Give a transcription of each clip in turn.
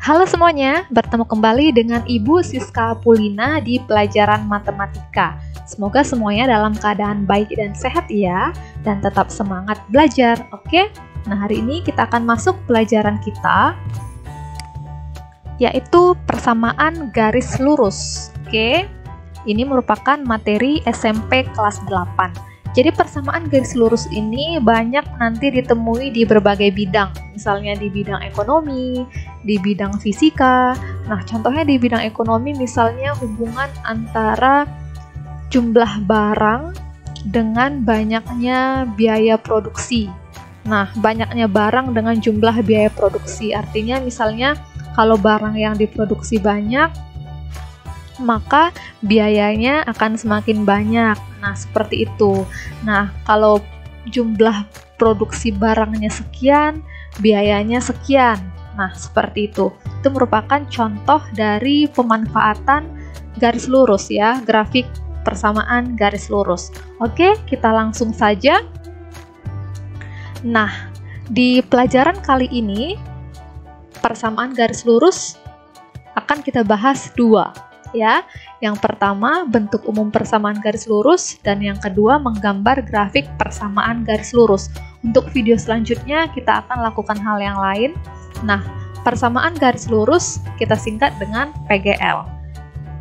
Halo semuanya, bertemu kembali dengan Ibu Siska Pulina di pelajaran matematika. Semoga semuanya dalam keadaan baik dan sehat ya, dan tetap semangat belajar, oke? Nah, hari ini kita akan masuk pelajaran kita, yaitu persamaan garis lurus, oke? Ini merupakan materi SMP kelas 8. Jadi persamaan garis lurus ini banyak nanti ditemui di berbagai bidang, misalnya di bidang ekonomi, di bidang fisika. Nah, contohnya di bidang ekonomi misalnya hubungan antara jumlah barang dengan banyaknya biaya produksi. Nah, banyaknya barang dengan jumlah biaya produksi, artinya misalnya kalau barang yang diproduksi banyak, maka biayanya akan semakin banyak. Nah, seperti itu. Nah, kalau jumlah produksi barangnya sekian, biayanya sekian. Nah, seperti itu. Itu merupakan contoh dari pemanfaatan garis lurus ya, grafik persamaan garis lurus. Oke, kita langsung saja. Nah, di pelajaran kali ini, persamaan garis lurus akan kita bahas dua. Ya, yang pertama bentuk umum persamaan garis lurus dan yang kedua menggambar grafik persamaan garis lurus. Untuk video selanjutnya kita akan lakukan hal yang lain. Nah, persamaan garis lurus kita singkat dengan PGL.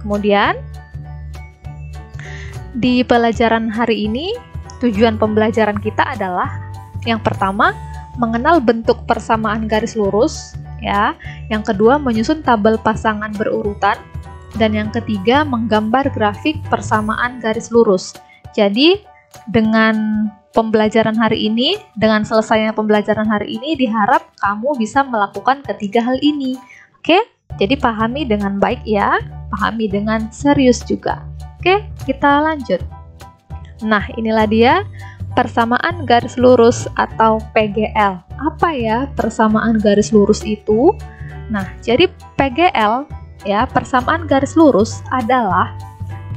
Kemudian di pelajaran hari ini tujuan pembelajaran kita adalah yang pertama mengenal bentuk persamaan garis lurus ya, yang kedua menyusun tabel pasangan berurutan, dan yang ketiga menggambar grafik persamaan garis lurus. Jadi dengan pembelajaran hari ini, dengan selesainya pembelajaran hari ini diharap kamu bisa melakukan ketiga hal ini. Oke, jadi pahami dengan baik ya, pahami dengan serius juga. Oke, kita lanjut. Nah, inilah dia persamaan garis lurus atau PGL. Apa ya persamaan garis lurus itu? Nah, jadi PGL ya, persamaan garis lurus adalah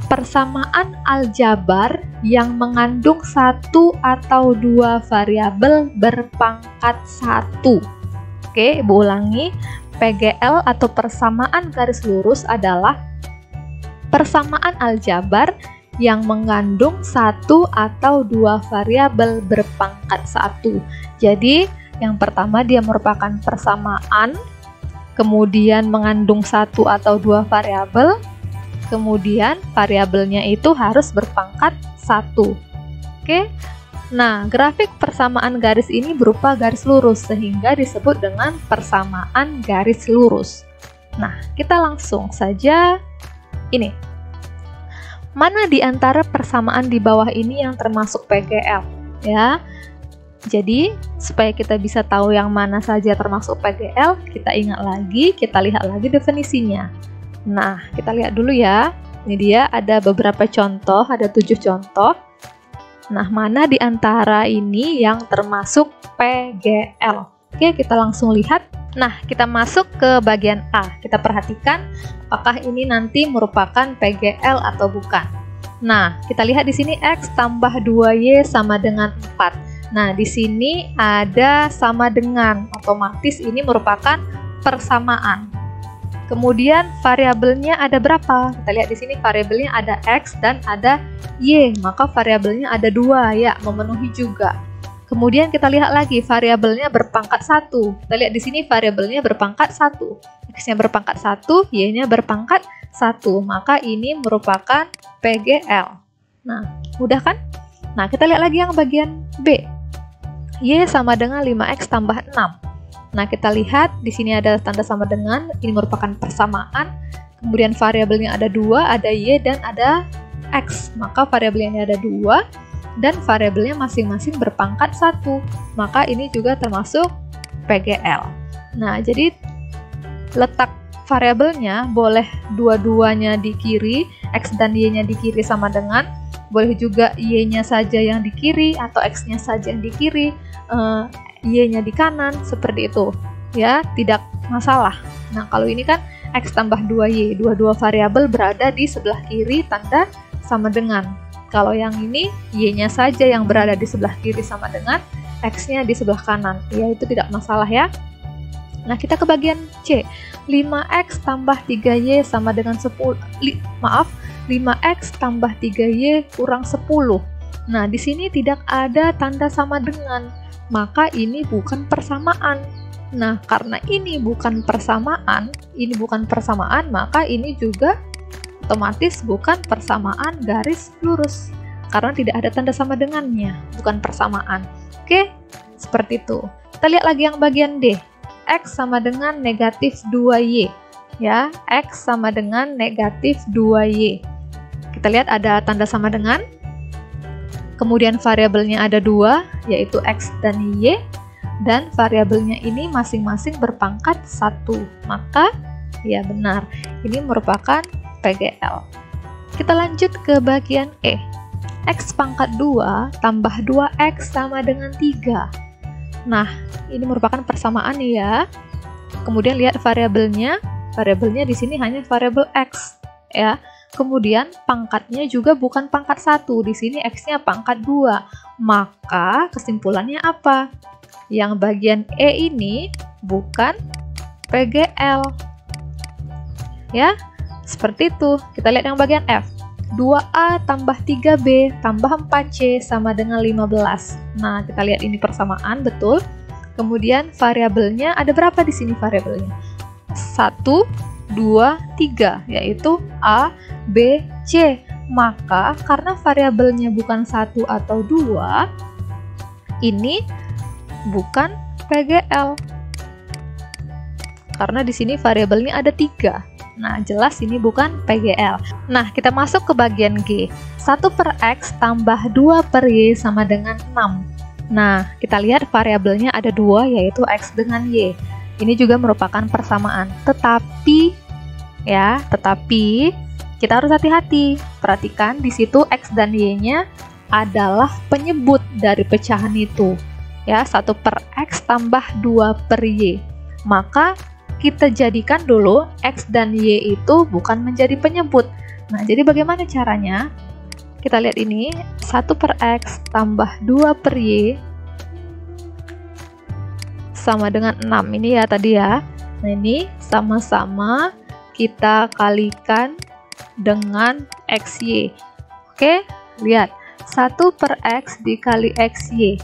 persamaan aljabar yang mengandung satu atau dua variabel berpangkat 1. Oke, Ibu ulangi. PGL atau persamaan garis lurus adalah persamaan aljabar yang mengandung satu atau dua variabel berpangkat 1. Jadi, yang pertama dia merupakan persamaan, kemudian mengandung satu atau dua variabel, kemudian variabelnya itu harus berpangkat 1. Oke, nah grafik persamaan garis ini berupa garis lurus sehingga disebut dengan persamaan garis lurus. Nah, kita langsung saja ini. Mana di antara persamaan di bawah ini yang termasuk PGL? Ya. Jadi, supaya kita bisa tahu yang mana saja termasuk PGL, kita ingat lagi, kita lihat lagi definisinya. Nah, kita lihat dulu ya. Ini dia ada beberapa contoh, ada 7 contoh. Nah, mana di antara ini yang termasuk PGL? Oke, kita langsung lihat. Nah, kita masuk ke bagian A. Kita perhatikan apakah ini nanti merupakan PGL atau bukan. Nah, kita lihat di sini X tambah 2Y sama dengan 4. Nah, di sini ada sama dengan, otomatis ini merupakan persamaan. Kemudian variabelnya ada berapa? Kita lihat di sini variabelnya ada X dan ada Y, maka variabelnya ada 2 ya, memenuhi juga. Kemudian kita lihat lagi variabelnya berpangkat 1. Kita lihat di sini variabelnya berpangkat 1. X-nya berpangkat 1, Y-nya berpangkat 1, maka ini merupakan PGL. Nah, mudah kan? Nah, kita lihat lagi yang bagian B. Y sama dengan 5X tambah 6. Nah, kita lihat di sini ada tanda sama dengan, ini merupakan persamaan. Kemudian variabelnya ada 2, ada Y dan ada X. Maka variabelnya ada 2 dan variabelnya masing-masing berpangkat 1. Maka ini juga termasuk PGL. Nah, jadi letak variabelnya boleh dua-duanya di kiri, X dan Y-nya di kiri sama dengan, boleh juga Y-nya saja yang di kiri atau X-nya saja yang di kiri, Y-nya di kanan, seperti itu ya, tidak masalah. Nah, kalau ini kan X tambah 2Y, dua-dua variabel berada di sebelah kiri tanda sama dengan. Kalau yang ini Y-nya saja yang berada di sebelah kiri sama dengan, X-nya di sebelah kanan, ya itu tidak masalah ya. Nah, kita ke bagian C. 5x tambah 3y sama dengan 5x tambah 3y kurang 10. Nah, di sini tidak ada tanda sama dengan, maka ini bukan persamaan. Nah, karena ini bukan persamaan, maka ini juga otomatis bukan persamaan garis lurus. Karena tidak ada tanda sama dengannya, bukan persamaan. Oke, seperti itu. Kita lihat lagi yang bagian D. X sama dengan negatif 2Y. Ya, X sama dengan negatif 2Y. Kita lihat ada tanda sama dengan. Kemudian variabelnya ada 2, yaitu X dan Y. Dan variabelnya ini masing-masing berpangkat 1. Maka, ya benar, ini merupakan PGL. Kita lanjut ke bagian E. X pangkat 2 tambah 2X sama dengan 3. Nah, ini merupakan persamaan ya. Kemudian lihat variabelnya. Variabelnya di sini hanya variabel X ya. Kemudian pangkatnya juga bukan pangkat 1. Di sini X-nya pangkat 2. Maka kesimpulannya apa? Yang bagian E ini bukan PGL. Ya, seperti itu. Kita lihat yang bagian F. 2A tambah 3B tambah 4C sama dengan 15. Nah, kita lihat ini persamaan, betul. Kemudian variabelnya ada berapa di sini variabelnya? 1, 2, 3, yaitu A, B, C. Maka karena variabelnya bukan 1 atau 2, ini bukan PGL. Karena di sini variabelnya ada 3. Nah, jelas ini bukan PGL. Nah, kita masuk ke bagian G. 1 per X tambah 2 per Y sama dengan 6. Nah, kita lihat variabelnya ada 2, yaitu X dengan Y. Ini juga merupakan persamaan. Tetapi kita harus hati-hati. Perhatikan di situ X dan Y-nya adalah penyebut dari pecahan itu. Ya, 1 per X tambah 2 per Y. Maka kita jadikan dulu X dan Y itu bukan menjadi penyebut. Nah, jadi bagaimana caranya? Kita lihat ini, 1 per X tambah 2 per Y sama dengan 6. Ini ya tadi ya. Nah, ini sama-sama kita kalikan dengan XY. Oke, lihat. 1 per X dikali XY.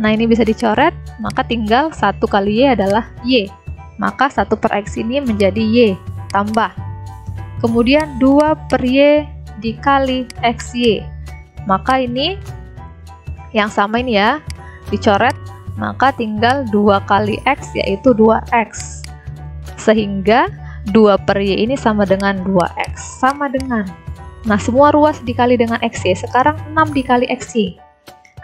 Nah, ini bisa dicoret, maka tinggal 1 kali Y adalah Y. Maka 1 per X ini menjadi Y, tambah. Kemudian 2 per Y dikali XY. Maka ini, yang sama ini ya, dicoret, maka tinggal 2 kali X, yaitu 2X. Sehingga 2 per Y ini sama dengan 2X. Sama dengan. Nah, semua ruas dikali dengan XY. Sekarang 6 dikali XY.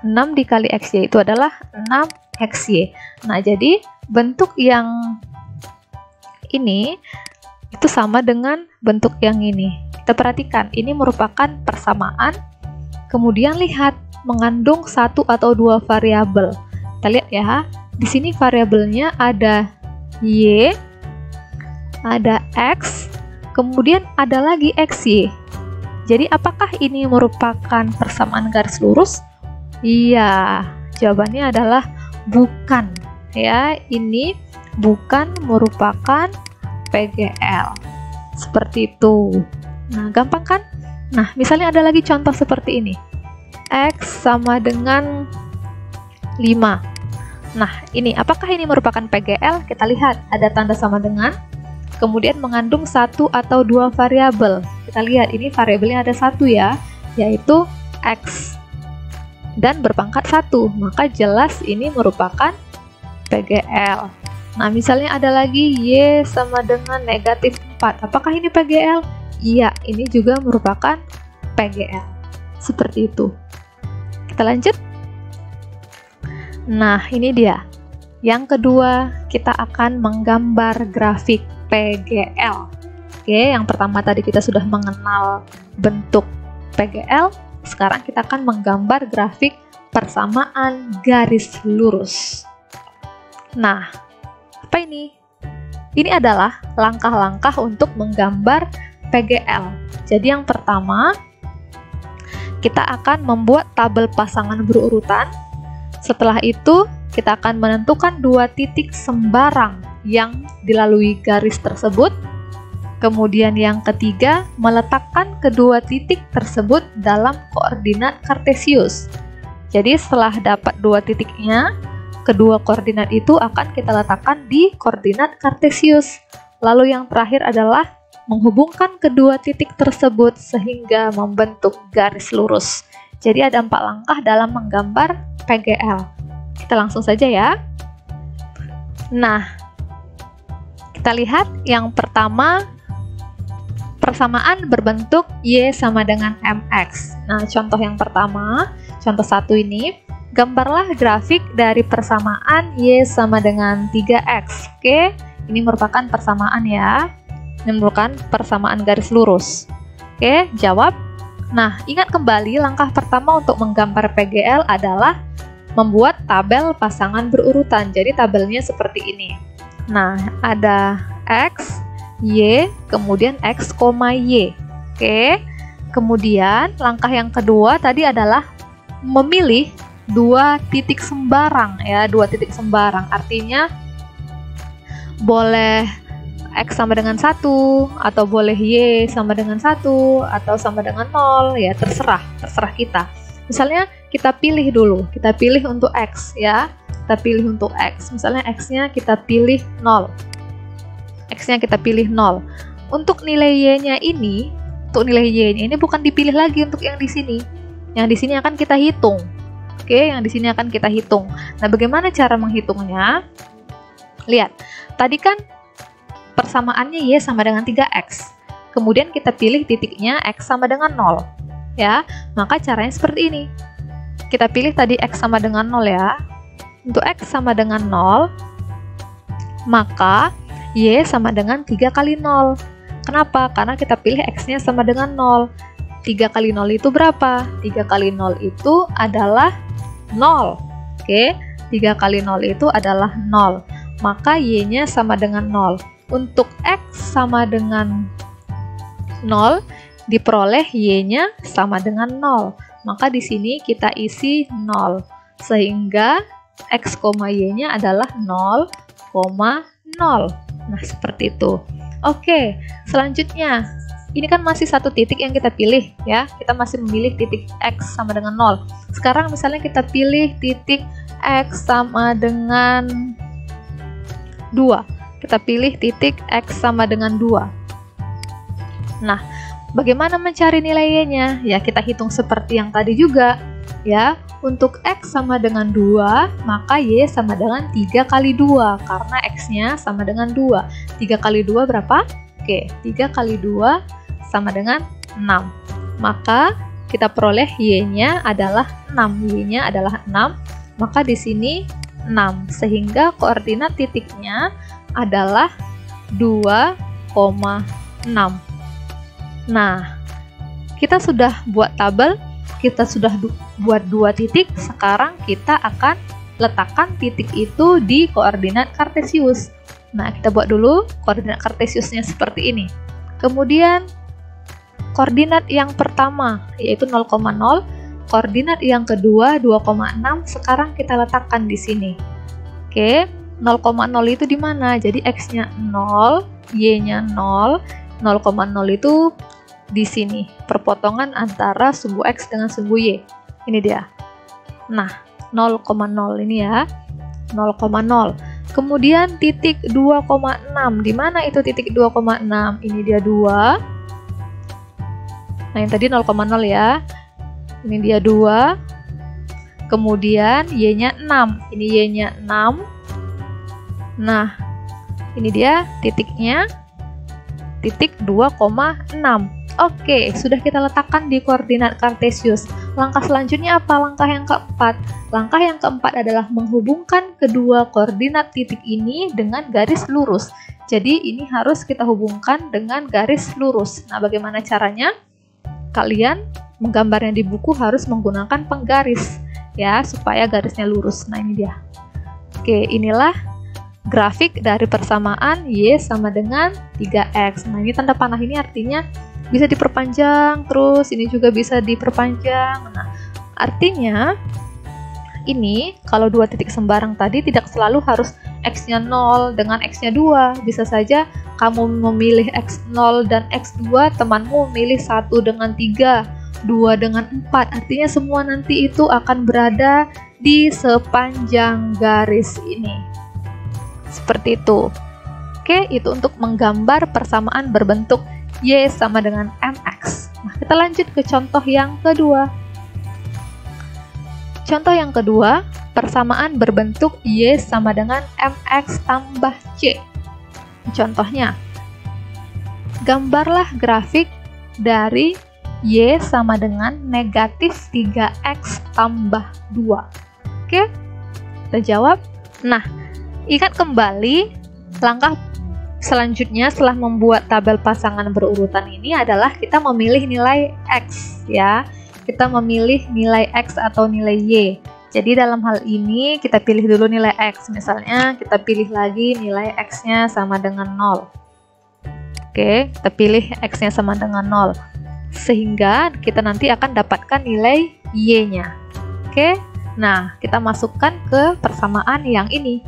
6 dikali XY itu adalah 6XY. Nah, jadi bentuk yang ini itu sama dengan bentuk yang ini. Kita perhatikan, ini merupakan persamaan. Kemudian lihat, mengandung 1 atau 2 variabel. Kita lihat ya, di sini variabelnya ada Y, ada X, kemudian ada lagi XY. Jadi apakah ini merupakan persamaan garis lurus? Iya, jawabannya adalah bukan. Ya, ini bukan merupakan PGL. Seperti itu. Nah, gampang kan? Nah, misalnya ada lagi contoh seperti ini. X sama dengan 5. Nah, ini apakah ini merupakan PGL? Kita lihat, ada tanda sama dengan, kemudian mengandung 1 atau 2 variabel. Kita lihat, ini variabelnya ada 1 ya, yaitu X. Dan berpangkat 1, maka jelas ini merupakan PGL. Nah, misalnya ada lagi Y sama dengan negatif 4. Apakah ini PGL? Iya, ini juga merupakan PGL. Seperti itu. Kita lanjut. Nah, ini dia. Yang kedua, kita akan menggambar grafik PGL. Oke, yang pertama tadi kita sudah mengenal bentuk PGL. Sekarang kita akan menggambar grafik persamaan garis lurus. Nah, apa ini? Ini adalah langkah-langkah untuk menggambar PGL. Jadi yang pertama, kita akan membuat tabel pasangan berurutan. Setelah itu, kita akan menentukan 2 titik sembarang yang dilalui garis tersebut. Kemudian yang ketiga, meletakkan kedua titik tersebut dalam koordinat kartesius. Jadi setelah dapat dua titiknya, kedua koordinat itu akan kita letakkan di koordinat kartesius. Lalu yang terakhir adalah menghubungkan kedua titik tersebut sehingga membentuk garis lurus. Jadi ada 4 langkah dalam menggambar PGL. Kita langsung saja ya. Nah, kita lihat yang pertama, persamaan berbentuk Y sama dengan MX. Nah, contoh yang pertama, contoh 1 ini, gambarlah grafik dari persamaan Y sama dengan 3X. Oke, ini merupakan persamaan ya. Ini merupakan persamaan garis lurus. Oke, jawab. Nah, ingat kembali langkah pertama untuk menggambar PGL adalah membuat tabel pasangan berurutan. Jadi tabelnya seperti ini. Nah, ada X, Y, kemudian X, Y. Oke. Kemudian langkah yang kedua tadi adalah memilih dua titik sembarang ya, dua titik sembarang. Artinya boleh X sama dengan 1, atau boleh Y sama dengan 1, atau sama dengan 0, ya terserah kita. Misalnya kita pilih dulu, kita pilih untuk X ya, kita pilih untuk X, misalnya X-nya kita pilih 0, X-nya kita pilih 0. Untuk nilai Y-nya ini, ini bukan dipilih lagi untuk yang di sini, yang di sini akan kita hitung. Oke, yang di sini akan kita hitung. Nah, bagaimana cara menghitungnya? Lihat, tadi kan persamaannya Y sama dengan 3X. Kemudian kita pilih titiknya X sama dengan 0. Ya, maka caranya seperti ini. Kita pilih tadi X sama dengan 0 ya. Untuk X sama dengan 0, maka Y sama dengan 3 kali 0. Kenapa? Karena kita pilih X-nya sama dengan 0. 3 kali 0 itu berapa? 3 kali 0 itu adalah 0. Oke, 3 kali 0 itu adalah 0. Maka Y-nya sama dengan 0. Untuk X sama dengan 0, diperoleh Y-nya sama dengan 0. Maka di sini kita isi 0. Sehingga X, Y-nya adalah 0,0. Nah, seperti itu. Oke, selanjutnya. Ini kan masih satu titik yang kita pilih ya. Kita masih memilih titik X sama dengan 0. Sekarang misalnya kita pilih titik X sama dengan 2. Kita pilih titik X sama dengan 2. Nah, bagaimana mencari nilai Y-nya? Ya, kita hitung seperti yang tadi juga. Ya, untuk X sama dengan 2, maka Y sama dengan 3 kali 2. Karena X-nya sama dengan 2. 3 kali 2 berapa? Oke, 3 kali 2 sama dengan 6. Maka kita peroleh Y-nya adalah 6. Y-nya adalah 6. Maka di sini 6. Sehingga koordinat titiknya adalah 2,6. Nah, kita sudah buat tabel, kita sudah buat dua titik. Sekarang kita akan letakkan titik itu di koordinat kartesius. Nah, kita buat dulu koordinat kartesiusnya seperti ini. Kemudian koordinat yang pertama yaitu 0,0, koordinat yang kedua 2,6 sekarang kita letakkan di sini. Oke. 0,0 itu di mana? Jadi X-nya 0, Y-nya 0, 0,0 itu di sini. Perpotongan antara sumbu X dengan sumbu Y. Ini dia. Nah, 0,0 ini ya. 0,0. Kemudian titik 2,6. Di mana itu titik 2,6? Ini dia 2. Nah, yang tadi 0,0 ya. Ini dia 2. Kemudian Y-nya 6. Ini Y-nya 6. Nah, ini dia titiknya, titik 2,6. Oke, sudah kita letakkan di koordinat kartesius. Langkah selanjutnya apa? Langkah yang keempat. Langkah yang keempat adalah menghubungkan kedua koordinat titik ini dengan garis lurus. Jadi, ini harus kita hubungkan dengan garis lurus. Nah, bagaimana caranya? Kalian menggambarnya di buku harus menggunakan penggaris, ya, supaya garisnya lurus. Nah, ini dia. Oke, inilah grafik dari persamaan Y sama dengan 3X. Nah, ini tanda panah ini artinya bisa diperpanjang, terus ini juga bisa diperpanjang. Nah, artinya ini kalau dua titik sembarang tadi tidak selalu harus X-nya 0 dengan X-nya 2. Bisa saja kamu memilih X0 dan X2, temanmu memilih 1 dengan 3, 2 dengan 4. Artinya semua nanti itu akan berada di sepanjang garis ini. Seperti itu. Oke, itu untuk menggambar persamaan berbentuk Y sama dengan MX. Nah, kita lanjut ke contoh yang kedua. Contoh yang kedua, persamaan berbentuk Y sama dengan MX tambah C. Contohnya, gambarlah grafik dari Y sama dengan negatif 3X tambah 2. Oke, kita jawab. Nah, ingat kembali, langkah selanjutnya setelah membuat tabel pasangan berurutan ini adalah kita memilih nilai X, ya. Kita memilih nilai X atau nilai Y. Jadi dalam hal ini kita pilih dulu nilai X. Misalnya kita pilih lagi nilai X-nya sama dengan 0. Oke, kita pilih X-nya sama dengan 0. Sehingga kita nanti akan dapatkan nilai Y-nya. Oke, nah kita masukkan ke persamaan yang ini.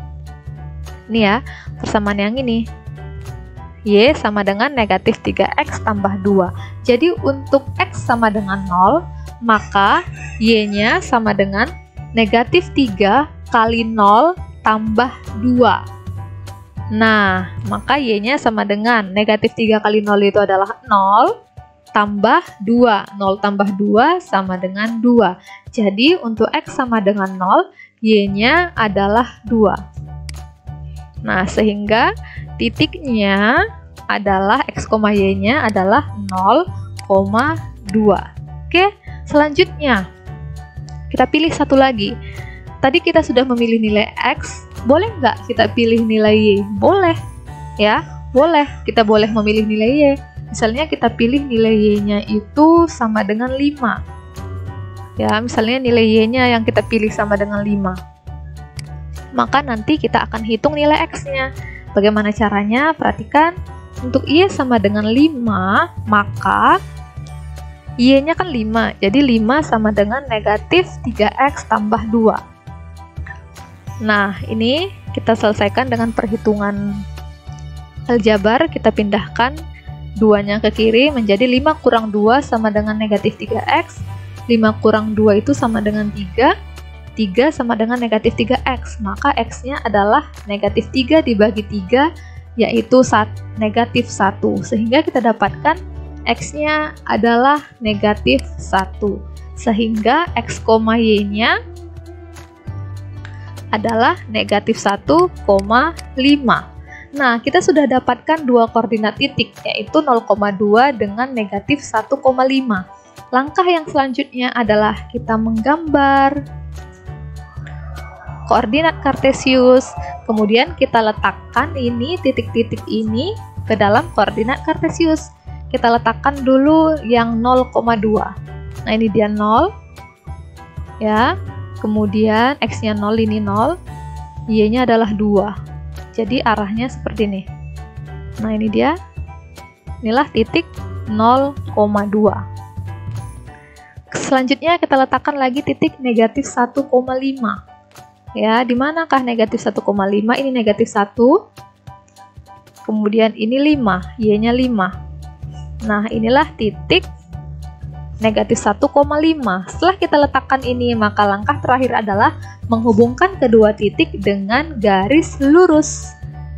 Ini ya, persamaan yang ini. Y sama dengan negatif 3X tambah 2. Jadi untuk X sama dengan 0, maka Y-nya sama dengan negatif 3 kali 0 tambah 2. Nah, maka Y-nya sama dengan negatif 3 kali 0 itu adalah 0 tambah 2. 0 tambah 2 sama dengan 2. Jadi untuk X sama dengan 0, Y-nya adalah 2. Nah, sehingga titiknya adalah X, Y-nya adalah 0,2. Oke, selanjutnya kita pilih satu lagi. Tadi kita sudah memilih nilai X, boleh nggak kita pilih nilai Y? Boleh, ya, boleh. Kita boleh memilih nilai Y. Misalnya kita pilih nilai Y-nya itu sama dengan 5. Ya, misalnya nilai Y-nya yang kita pilih sama dengan 5. Maka nanti kita akan hitung nilai X-nya. Bagaimana caranya? Perhatikan, untuk Y sama dengan 5, maka Y-nya kan 5, jadi 5 sama dengan negatif 3X tambah 2. Nah, ini kita selesaikan dengan perhitungan aljabar. Kita pindahkan 2-nya ke kiri menjadi 5 kurang 2 sama dengan negatif 3X. 5 kurang 2 itu sama dengan 3. 3 sama dengan negatif 3X. Maka X-nya adalah negatif 3 dibagi 3, yaitu negatif 1. Sehingga kita dapatkan X-nya adalah negatif 1. Sehingga X, Y-nya adalah negatif 1,5. Nah, kita sudah dapatkan dua koordinat titik, yaitu 0,2 dengan negatif 1,5. Langkah yang selanjutnya adalah kita menggambar koordinat kartesius. Kemudian kita letakkan ini, titik-titik ini ke dalam koordinat kartesius. Kita letakkan dulu yang 0,2. Nah, ini dia 0. Ya. Kemudian X-nya 0, ini 0. Y-nya adalah 2. Jadi arahnya seperti ini. Nah, ini dia. Inilah titik 0,2. Selanjutnya kita letakkan lagi titik negatif 1,5. Ya, di manakah negatif 1,5? Ini negatif 1. Kemudian ini 5, Y-nya 5. Nah, inilah titik negatif 1,5. Setelah kita letakkan ini, maka langkah terakhir adalah menghubungkan kedua titik dengan garis lurus.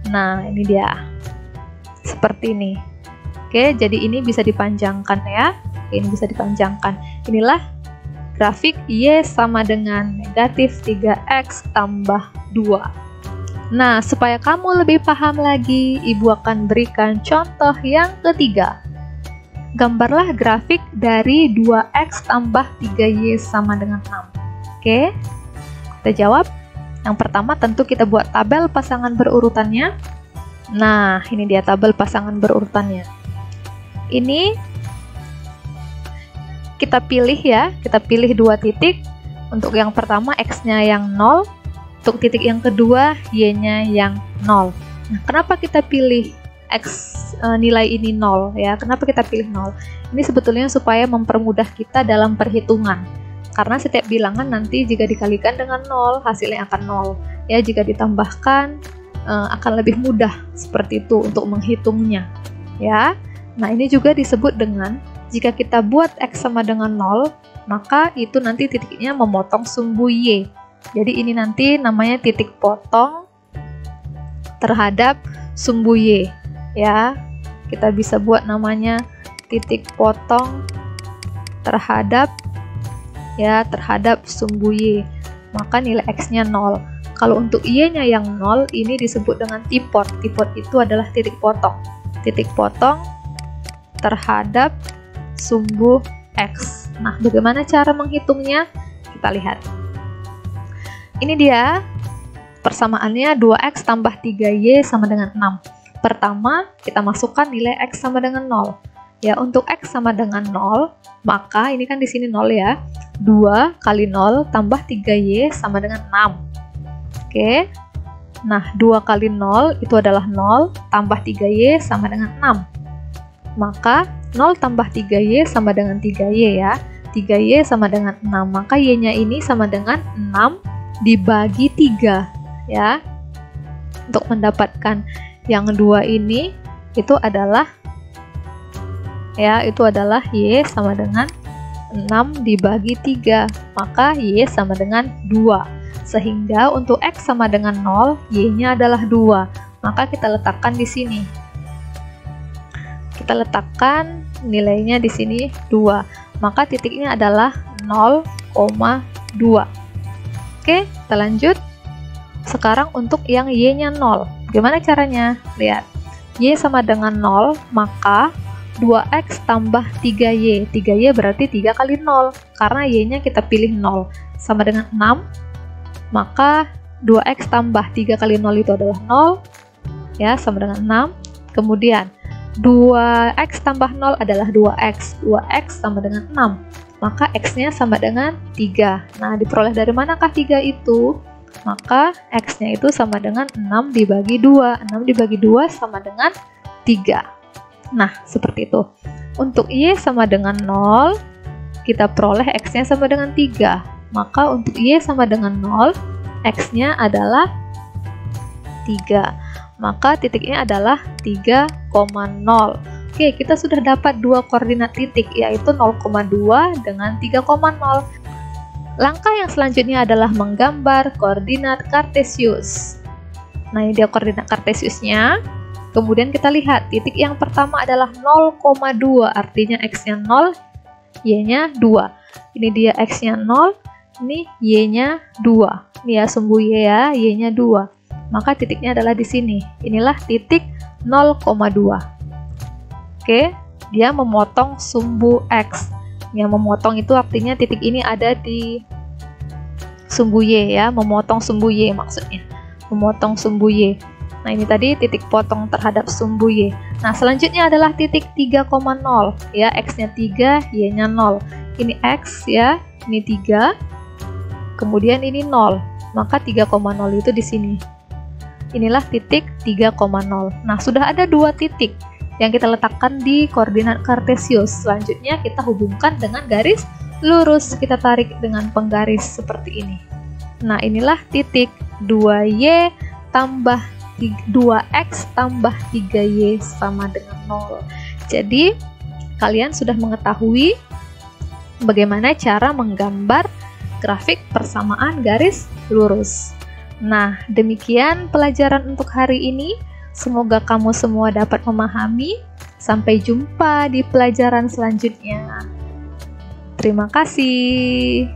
Nah, ini dia. Seperti ini. Oke, jadi ini bisa dipanjangkan ya. Ini bisa dipanjangkan. Inilah grafik Y sama dengan negatif 3X tambah 2. Nah, supaya kamu lebih paham lagi, Ibu akan berikan contoh yang ketiga. Gambarlah grafik dari 2X tambah 3Y sama dengan 6. Oke, kita jawab. Yang pertama tentu kita buat tabel pasangan berurutannya. Nah, ini dia tabel pasangan berurutannya. Ini kita pilih ya, kita pilih dua titik. Untuk yang pertama X-nya yang 0, untuk titik yang kedua Y-nya yang 0. Nah, kenapa kita pilih X nilai ini 0 ya? Kenapa kita pilih 0? Ini sebetulnya supaya mempermudah kita dalam perhitungan. Karena setiap bilangan nanti jika dikalikan dengan 0, hasilnya akan 0. Ya, jika ditambahkan akan lebih mudah seperti itu untuk menghitungnya, ya. Nah, ini juga disebut dengan jika kita buat X sama dengan 0, maka itu nanti titiknya memotong sumbu Y. Jadi ini nanti namanya titik potong terhadap sumbu Y, ya. Kita bisa buat namanya titik potong terhadap sumbu Y. Maka nilai X-nya 0. Kalau untuk Y-nya yang 0, ini disebut dengan tipot. Tipot itu adalah titik potong. Titik potong terhadap sumbu X. Nah, bagaimana cara menghitungnya? Kita lihat. Ini dia persamaannya 2X tambah 3Y sama dengan 6. Pertama, kita masukkan nilai X sama dengan 0. Ya, untuk X sama dengan 0, maka ini kan di sini 0 ya. 2 kali 0 tambah 3Y sama dengan 6. Oke, nah 2 kali 0 itu adalah 0, tambah 3Y sama dengan 6. Maka 0 tambah 3Y sama dengan 3Y ya. 3Y sama dengan 6, maka Y-nya ini sama dengan 6 dibagi 3 ya. Untuk mendapatkan yang 2 ini, itu adalah Y sama dengan 6 dibagi 3, maka Y sama dengan 2. Sehingga untuk X sama dengan 0, Y-nya adalah 2. Maka kita letakkan di sini. Kita letakkan nilainya di sini 2. Maka titiknya adalah 0,2. Oke, kita lanjut. Sekarang untuk yang Y-nya 0. Gimana caranya? Lihat. Y sama dengan 0, maka 2X tambah 3Y. 3Y berarti 3 kali 0. Karena Y-nya kita pilih 0. Sama dengan 6. Maka 2X tambah 3 kali 0 itu adalah 0, ya, sama dengan 6. Kemudian 2X tambah 0 adalah 2X. 2X sama dengan 6, maka X-nya sama dengan 3. Nah, diperoleh dari manakah 3 itu? Maka X-nya itu sama dengan 6 dibagi 2. 6 dibagi 2 sama dengan 3. Nah, seperti itu. Untuk Y sama dengan 0, kita peroleh X-nya sama dengan 3. Maka untuk Y sama dengan 0, X-nya adalah 3. Maka titiknya adalah 3,0. Oke, kita sudah dapat dua koordinat titik, yaitu 0,2 dengan 3,0. Langkah yang selanjutnya adalah menggambar koordinat Kartesius. Nah, ini dia koordinat Kartesiusnya. Kemudian kita lihat, titik yang pertama adalah 0,2, artinya X-nya 0, Y-nya 2. Ini dia X-nya 0, ini Y-nya 2. Ini ya sumbu Y ya, Y-nya 2. Maka titiknya adalah di sini. Inilah titik 0,2. Oke, dia memotong sumbu X. Yang memotong itu artinya titik ini ada di sumbu Y ya, memotong sumbu Y maksudnya. Memotong sumbu Y. Nah, ini tadi titik potong terhadap sumbu Y. Nah, selanjutnya adalah titik 3,0 ya, X-nya 3, Y-nya 0. Ini X ya, ini 3. Kemudian ini 0, maka 3,0 itu di sini. Inilah titik 3,0. Nah, sudah ada dua titik yang kita letakkan di koordinat Kartesius. Selanjutnya kita hubungkan dengan garis lurus. Kita tarik dengan penggaris seperti ini. Nah, inilah titik 2Y tambah 2X tambah 3Y sama dengan 0. Jadi, kalian sudah mengetahui bagaimana cara menggambar grafik persamaan garis lurus. Nah, demikian pelajaran untuk hari ini. Semoga kamu semua dapat memahami. Sampai jumpa di pelajaran selanjutnya. Terima kasih.